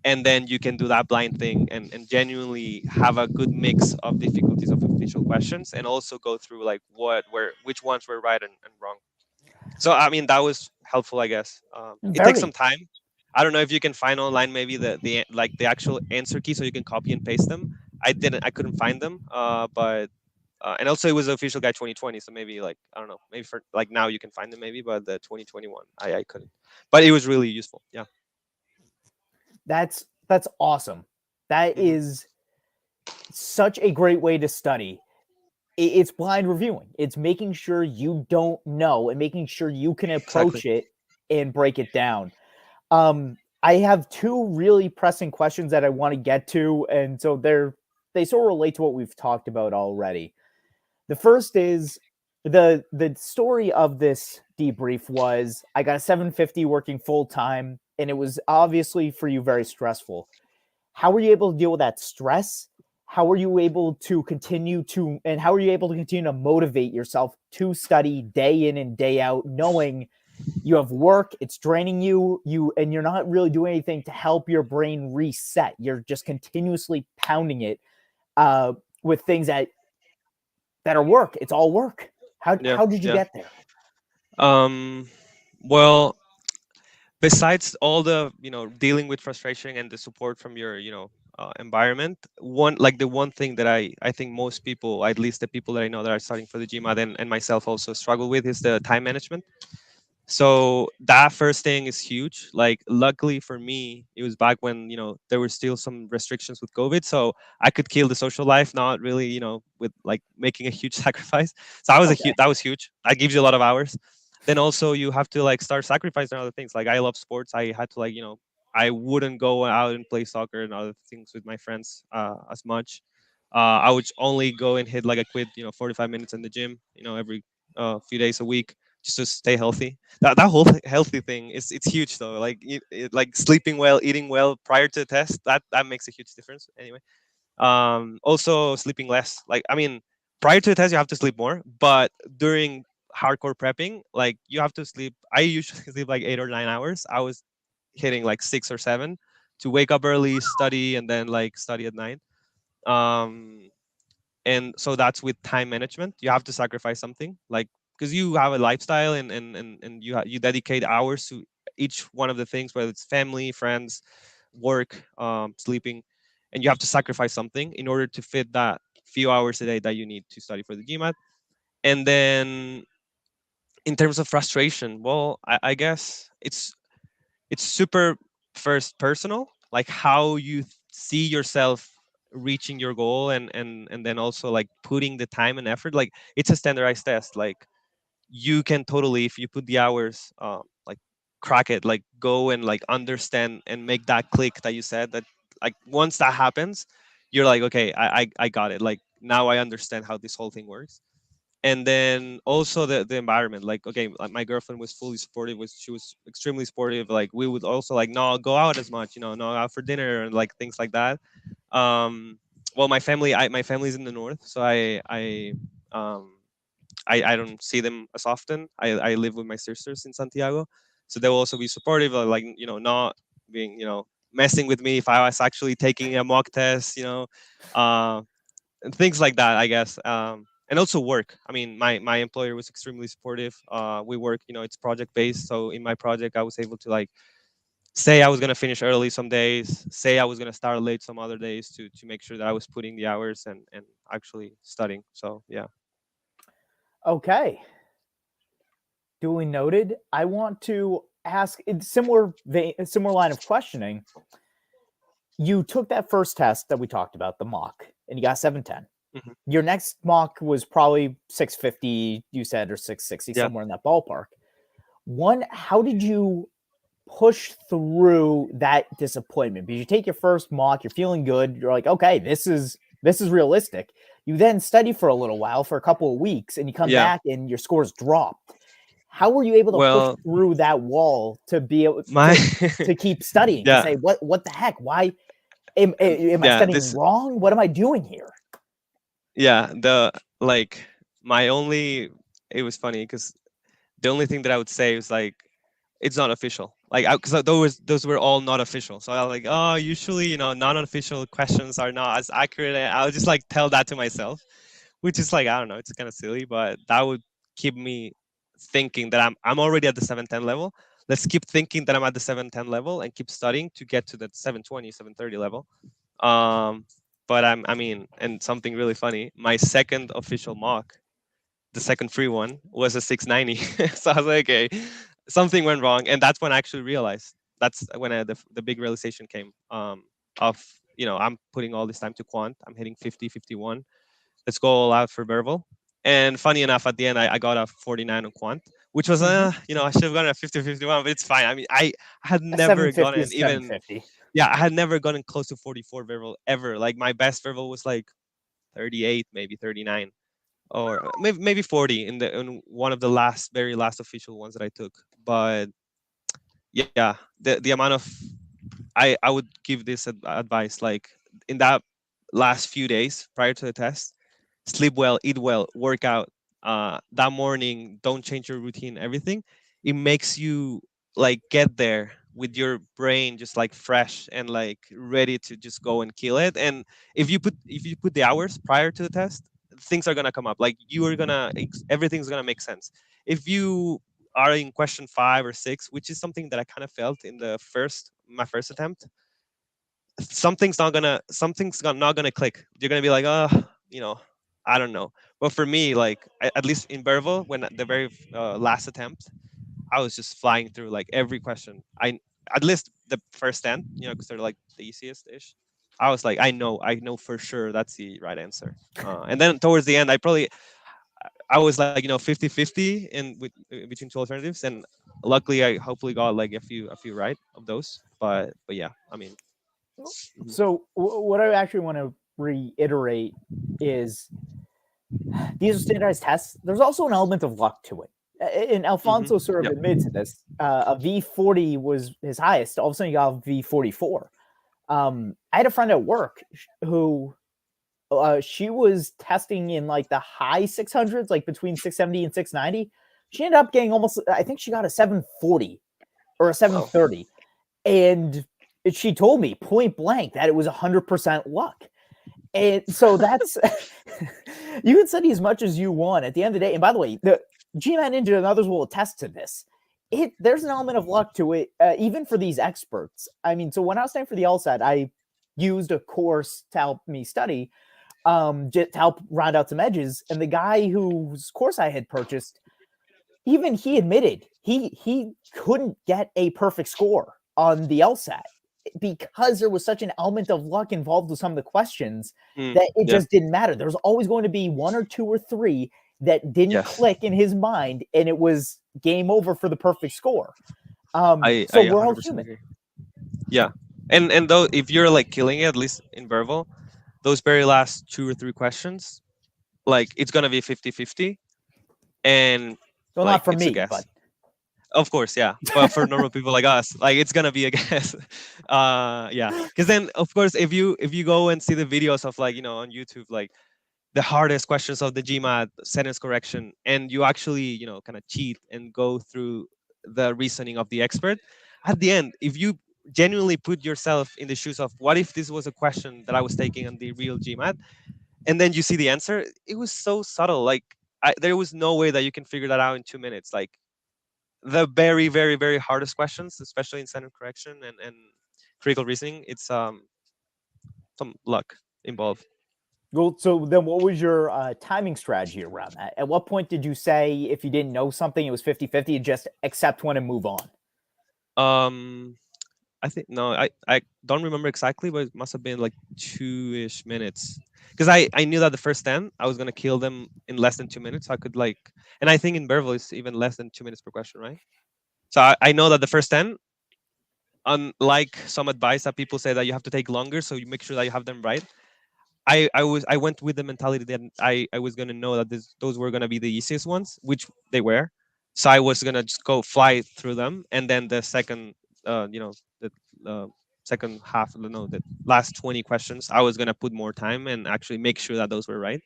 and then you can do that blind thing and genuinely have a good mix of difficulties of official questions, and also go through like which ones were right and wrong. So I mean that was helpful, I guess. It takes some very. time. I don't know if you can find online maybe the actual answer key so you can copy and paste them. I couldn't find them, but and also it was official guide 2020, so maybe like I don't know, maybe for like now you can find them maybe, but the 2021 I couldn't. But it was really useful. Yeah. That's awesome. That Hmm. is such a great way to study. It's blind reviewing. It's making sure you don't know and making sure you can Exactly. approach it and break it down. I have two really pressing questions that I want to get to, and so they sort of relate to what we've talked about already. The first is the story of this debrief was I got a 750 working full time, and it was obviously for you very stressful. How were you able to deal with that stress? How were you able to how are you able to continue to motivate yourself to study day in and day out, knowing you have work, it's draining and you're not really doing anything to help your brain reset. You're just continuously pounding it uh, with things that are work. It's all work. Yeah. How did you Yeah. get there? Um, well, besides all the dealing with frustration and the support from your environment, the one thing that I think most people, at least the people that I know that are studying for the GMAT and myself also struggle with, is the time management. So that first thing is huge. Like luckily for me, it was back when there were still some restrictions with COVID, so I could kill the social life, not really with like making a huge sacrifice. So Okay. that was huge. That gives you a lot of hours. Then also you have to like start sacrificing other things. Like I love sports. I had to like I wouldn't go out and play soccer and other things with my friends as much. I would only go and hit like a quit 45 minutes in the gym every few days a week just to stay healthy. That whole healthy thing is it's huge though. Like like sleeping well, eating well prior to the test, that makes a huge difference. Anyway, also sleeping less. Like I mean, prior to the test you have to sleep more, but during hardcore prepping, like you have to sleep. I usually sleep like 8 or 9 hours. I was hitting like 6 or 7 to wake up early, study, and then like study at night. Um, and so that's with time management. You have to sacrifice something, like because you have a lifestyle and you dedicate hours to each one of the things, whether it's family, friends, work, sleeping, and you have to sacrifice something in order to fit that few hours a day that you need to study for the GMAT. And then in terms of frustration, well, I guess it's super first personal, like how you see yourself reaching your goal, and then also like putting the time and effort. Like it's a standardized test. Like you can totally, if you put the hours, like crack it, like go and like understand and make that click that you said. That like once that happens, you're like, okay, I got it. Like now I understand how this whole thing works. And then also the environment, like okay, like my girlfriend was fully supportive, was she was extremely supportive. Like we would also like no go out as much, no out for dinner and like things like that. um well, my family's in the north, so I um I don't see them as often. I live with my sisters in Santiago, so they will also be supportive, like not being messing with me if I was actually taking a mock test, uh, and things like that, I guess. And also work. I mean, my employer was extremely supportive. We work, it's project based, so in my project I was able to like say I was gonna finish early some days, say I was gonna start late some other days to make sure that I was putting the hours and actually studying. So yeah. Okay. Duly noted. I want to ask in similar line of questioning. You took that first test that we talked about, the mock, and you got 710. Hmm. Your next mock was probably 650, you said, or 660, Yeah. somewhere in that ballpark. One, how did you push through that disappointment? Because you take your first mock, you're feeling good, you're like, okay, this is realistic. You then study for a little while, for a couple of weeks, and you come Yeah. back and your scores dropped. How were you able to push Well, through that wall to be able my to keep studying, to yeah, say, what the heck? Why am I yeah, studying this wrong? What am I doing here? yeah, the like my only it was funny because the only thing that I would say was like it's not official. Like because those were all not official. So I was like, oh, usually non-official questions are not as accurate. And I would just like tell that to myself, which is like I don't know, it's kind of silly, but that would keep me thinking that I'm already at the 710 level. Let's keep thinking that I'm at the 710 level and keep studying to get to the 720, 730 level. Um, but I mean, and something really funny, my second official mock, the second free one, was a 690. So I was like, okay, something went wrong, and that's when I actually realized. That's when the big realization came. Of I'm putting all this time to quant. I'm hitting 50, 51. Let's go all out for Verbal. And funny enough, at the end, I got a 49 on quant, which was, Mm-hmm. I should have gotten a 50, 51, but it's fine. I mean, I had A never 750 gotten is even, 750. yeah, I had never gotten close to 44 Verbal ever. Like my best Verbal was like 38, maybe 39, or maybe 40 in one of the very last official ones that I took. But yeah, the amount of I would give this advice like in that last few days prior to the test, sleep well, eat well, work out. That morning, don't change your routine, everything. It makes you like get there with your brain just like fresh and like ready to just go and kill it. And if you put the hours prior to the test, things are gonna come up. Like you are gonna everything's gonna make sense. If you are in question 5 or 6, which is something that I kind of felt in my first attempt, not gonna click. You're gonna be like, oh, you know, I don't know. But for me, like at least in Bervo, when the very last attempt, I was just flying through like every question. I At least the first 10, because they're like the easiest ish. I was like, I know for sure that's the right answer. And then towards the end, I was like 50-50 in between two alternatives, and luckily I hopefully got like a few right of those. But yeah, I mean. Mhm. So what I actually want to reiterate is these are standardized tests. There's also an element of luck to it. And Alfonso Mhm. sort of Yep. admitted to this. A V40 was his highest. All of a sudden, you got a V44. I had a friend at work who she was testing in like the high 600s, like between 670 and 690. She ended up getting almost, I think she got a 740 or a Wow. 730. And she told me point blank that it was 100% luck. And so that's you can study as much as you want at the end of the day. And by the way, the GMAT Ninja and others will attest to this. There's an element of luck to it, even for these experts. I mean, so when I was studying for the LSAT, I used a course to help me study, just to help round out some edges. And the guy whose course I had purchased, even he admitted he couldn't get a perfect score on the LSAT because there was such an element of luck involved with some of the questions that it Yeah. just didn't matter. There's always going to be one or two or three that didn't Yes. click in his mind, and it was game over for the perfect score. I So we're all 100% human. agree. Yeah. And though if you're like killing it, at least in Verbal, those very last 2 or 3 questions, like it's gonna be 50-50, and Well, like not for it's a me, but guess. Of course, yeah. But for normal people like us, like it's gonna be a guess. Yeah. Because then, of course, if you go and see the videos of like on YouTube, like the hardest questions of the GMAT sentence correction, and you actually, kind of cheat and go through the reasoning of the expert, at the end, if you genuinely put yourself in the shoes of what if this was a question that I was taking on the real GMAT, and then you see the answer, it was so subtle. Like, there was no way that you can figure that out in 2 minutes. Like, the very, very, very hardest questions, especially in sentence correction and critical reasoning, it's some luck involved. Well, so then what was your timing strategy around that? At what point did you say if you didn't know something, it was 50-50, and just accept one and move on? Um, I think no, I don't remember exactly, but it must have been like 2-ish minutes. Because I knew that the first 10 I was gonna kill them in less than 2 minutes. So I could like, and I think in Bearville it's even less than 2 minutes per question, right? So I know that the first 10, unlike some advice that people say that you have to take longer, so you make sure that you have them right. I went with the mentality that I was gonna know that those were gonna be the easiest ones, which they were. So I was gonna just go fly through them, and then the second, the uh, second half, no, the last 20 questions, I was gonna put more time and actually make sure that those were right.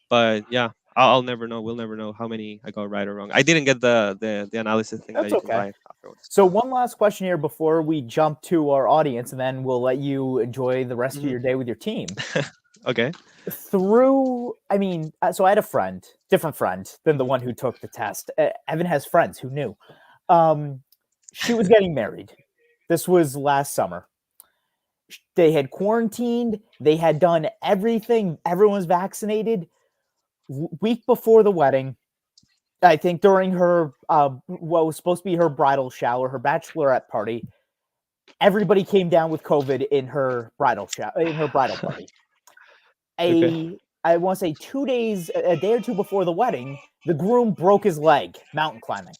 But yeah, I'll never know. We'll never know how many I got right or wrong. I didn't get the analysis thing that That's you can okay. buy afterwards. So one last question here before we jump to our audience, and then we'll let you enjoy the rest of Mhm. your day with your team. Okay. So I had a friend, different friend than the Mhm. one who took the test. Evan has friends who knew. Um, she was getting married. This was last summer. They had quarantined. They had done everything. Everyone was vaccinated. Week before the wedding, I think during her what was supposed to be her bridal shower, her bachelorette party, everybody came down with COVID in her bridal shower, in her bridal party. Okay. I want to say 2 days, a day or two before the wedding, the groom broke his leg mountain climbing.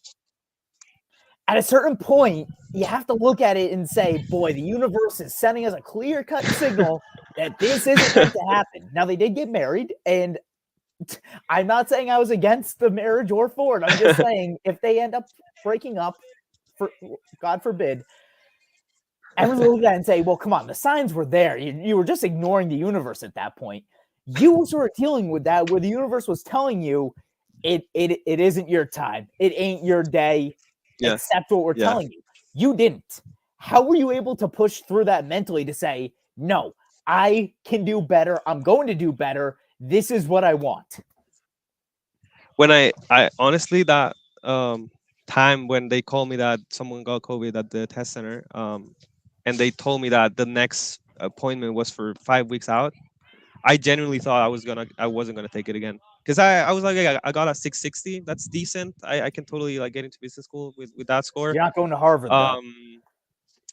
At a certain point, you have to look at it and say, boy, the universe is sending us a clear cut signal that this isn't meant to happen. Now, they did get married, and I'm not saying I was against the marriage or for it. I'm just saying if they end up breaking up, for God forbid, everyone's look at that and say, well, come on, the signs were there. You were just ignoring the universe at that point. You were dealing with that where the universe was telling you it isn't your time. It ain't your day. Yeah. Accept what we're Yeah. telling you. You didn't. How were you able to push through that mentally to say, no, I can do better. I'm going to do better. This is what I want. When I honestly, that um time when they called me that someone got COVID at the test center, and they told me that the next appointment was for 5 weeks out, I genuinely thought I wasn't gonna take it again, because I was like, I got a 660, that's decent. I can totally like get into business school with that score. You're not going to Harvard, though.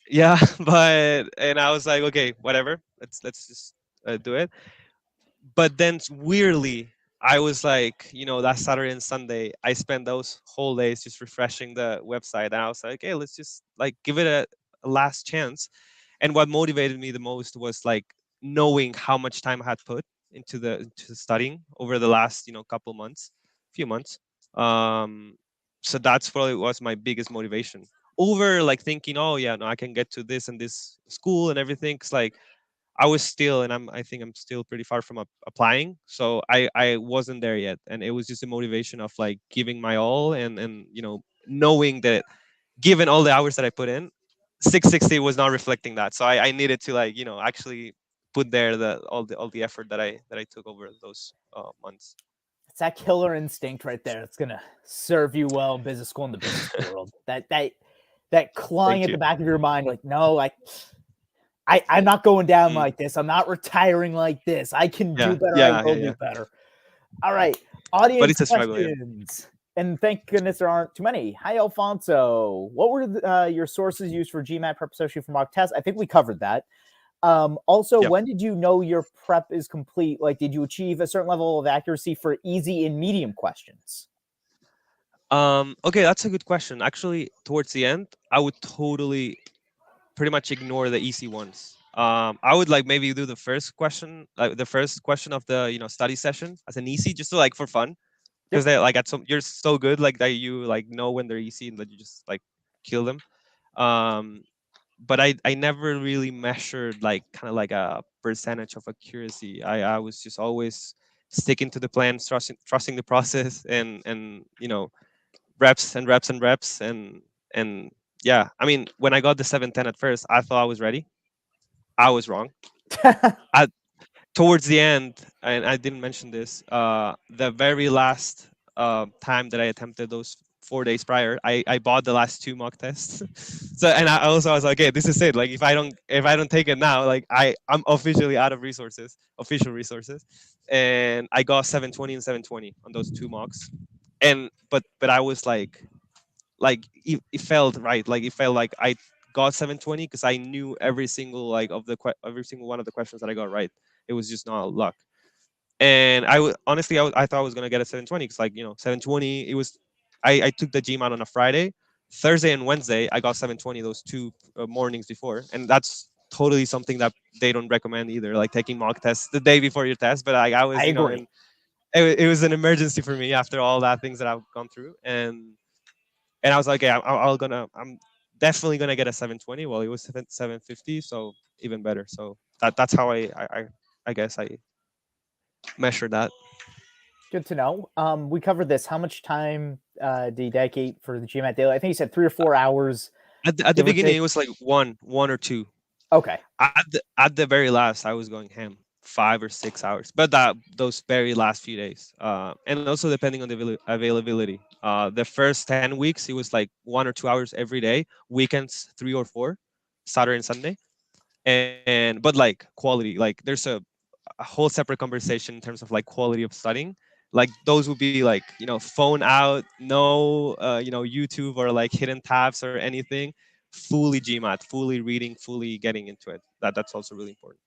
Yeah. But and I was like, okay, whatever, let's just do it. But then weirdly, I was like, that Saturday and Sunday, I spent those whole days just refreshing the website, and I was like, hey, let's just like give it a last chance. And what motivated me the most was like knowing how much time I had put into studying over the last couple months, few months. um so that's probably was my biggest motivation over like thinking, oh yeah, no, I can get to this and this school and everything. 'Cause like I was still, and I think I'm still pretty far from applying. So I wasn't there yet, and it was just a motivation of like giving my all, and knowing that given all the hours that I put in, 660 was not reflecting that. So I needed to like actually put there all the effort that I took over those months. It's that killer instinct right there. It's gonna serve you well in business school and the business world. That clawing Thank at you. the back of your mind, like, no, I'm not going down Mm. like this. I'm not retiring like this. I can do Yeah, better. I yeah, yeah, will do yeah. better. All right, But audience it's a struggle, yeah. questions. And thank goodness there aren't too many. Hi, Alfonso. What were your sources used for GMAT prep, especially for mock tests? I think we covered that. Also, Yeah. when did you know your prep is complete? Like, did you achieve a certain level of accuracy for easy and medium questions? Okay, that's a good question. Actually, towards the end, I would totally pretty much ignore the easy ones. I would like maybe do the first question, like the first question of the study session as an easy, just to like for fun, because Yep. they like at some you're so good like that you like know when they're easy and that you just like kill them. Um, but I never really measured like kind of like a percentage of accuracy. I was just always sticking to the plan, trusting the process, and reps and reps and reps and yeah. I mean, when I got the 710 at first, I thought I was ready. I was wrong. I Towards the end, and I didn't mention this, the very last time that I attempted those 4 days prior, I bought the last two mock tests. So and I also was like, okay, this is it. Like if I don't take it now, like I'm officially out of resources, official resources, and I got 720 and 720 on those two mocks, and but I was like it felt right. Like it felt like I got 720 because I knew every single like every single one of the questions that I got right. It was just not luck. And honestly, I thought I was gonna get a 720 because 720. It was I took the GMAT on a Friday, Thursday and Wednesday I got 720 those two mornings before, and that's totally something that they don't recommend either. Like taking mock tests the day before your test, but I I was agree. in it was an emergency for me after all that things that I've gone through, and I was like, okay, I'm definitely gonna get a 720. Well, it was 750, so even better. So that's how I guess I measure that. Good to know. We covered this. How much time do you dedicate for the GMAT daily? I think you said 3 or 4 hours, At the give or beginning, take. it was like one or two. Okay. At the very last, I was going ham, 5 or 6 hours. But those very last few days, and also depending on the availability. The first 10 weeks, it was like 1 or 2 hours every day. Weekends, 3 or 4, Saturday and Sunday. And but like quality, like there's a whole separate conversation in terms of like quality of studying. Like those would be like phone out, no YouTube or like hidden tabs or anything, fully GMAT, fully reading, fully getting into it. That's also really important.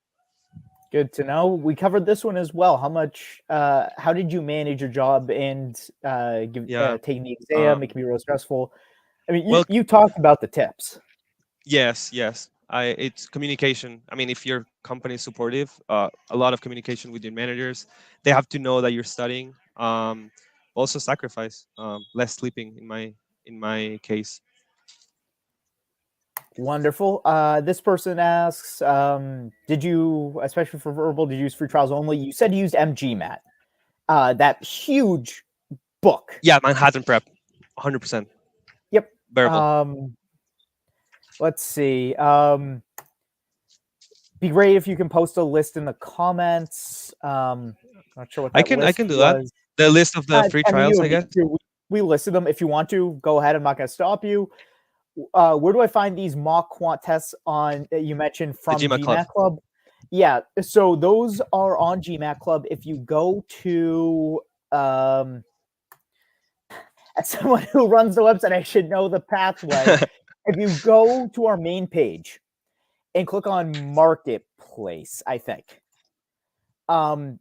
Good to know. We covered this one as well. How did you manage your job and Yeah. taking the exam? It um can be real stressful. I mean, you, well, you talked about the tips. yes, it's communication. I mean, if your company is supportive, a lot of communication with your managers. They have to know that you're studying. Also sacrifice, less sleeping in my case. Wonderful. This person asks, did you, especially for verbal, did you use free trials only? You said you used MGMAT, that huge book. Yeah, Manhattan Prep, 100% Yep. bearable. Um, let's see. Be great if you can post a list in the comments. Not sure what I that can I list can do that. was. The list of the free I mean, you trials, don't I need guess. to. We listed them. If you want to, go ahead. I'm not going to stop you. Where do I find these mock quant tests on you mentioned The from GMAT Club. GMAT Club? Yeah, so those are on GMAT Club. If you go to as someone who runs the website, I should know the pathway. If you go to our main page and click on Marketplace, I think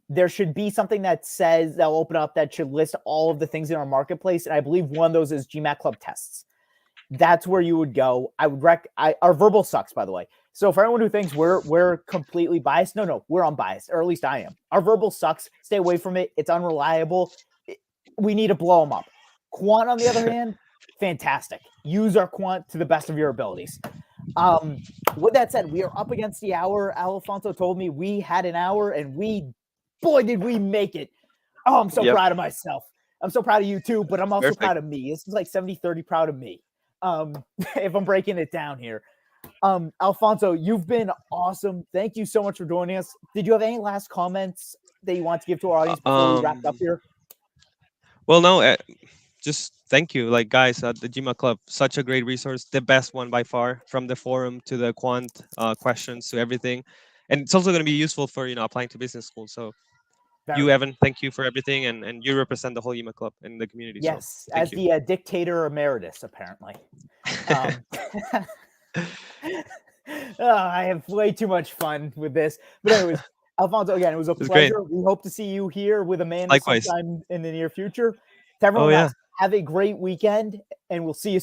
there should be something that says that'll open up that should list all of the things in our marketplace, and I believe one of those is GMAT Club tests. That's where you would go. I would our verbal sucks, by the way. So for anyone who thinks we're completely biased, no, we're unbiased, or at least I am. Our verbal sucks. Stay away from it. It's unreliable. We need to blow them up. Quant, on the other hand, fantastic. Use our quant to the best of your abilities. With that said, we are up against the hour. Alfonso told me we had an hour, and boy, did we make it. Oh, I'm so Yep. proud of myself. I'm so proud of you too, but I'm also Perfect. proud of me. This is like 70-30 proud of me. If I'm breaking it down here. Alfonso, you've been awesome. Thank you so much for joining us. Did you have any last comments that you want to give to our audience before we wrap up here? Well, no, just thank you, like guys at the GMA Club. Such a great resource, the best one by far, from the forum to the quant questions to everything, and it's also going to be useful for applying to business school. So you, Very. Evan, thank you for everything, and you represent the whole GMA Club and the community. So Yes, thank as you. the dictator emeritus, apparently. I have way too much fun with this. But anyways, Alfonso, again, it was a It was great. pleasure. We hope to see you here with Amanda Likewise. sometime in the near future. To Oh everyone yeah. else, have a great weekend, and we'll see you soon.